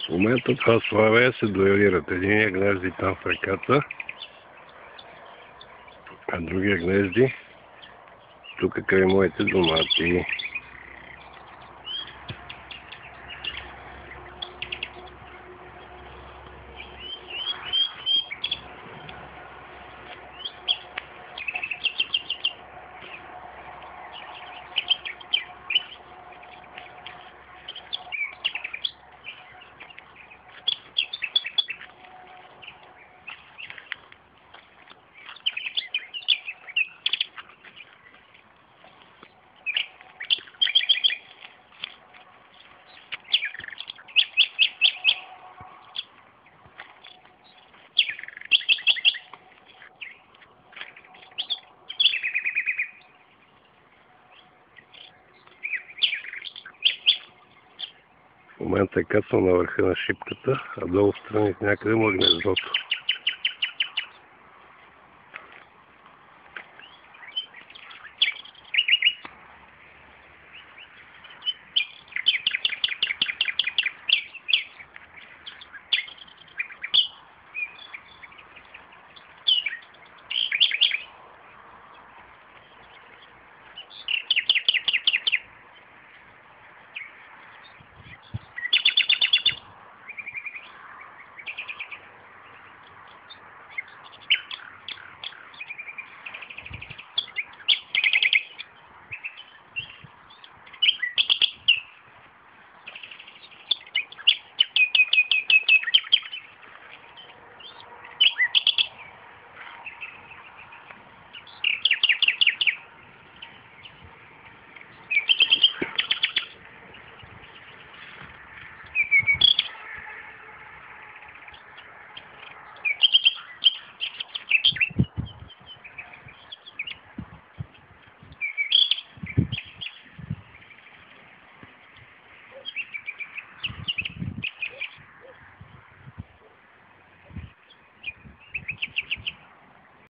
В момента това Славея се дуелират. Единия гнезди там в реката, а другия гнезди тук край моите домати. В момента е кацал на върха на шипката, а долу страни някъде му е гнездото.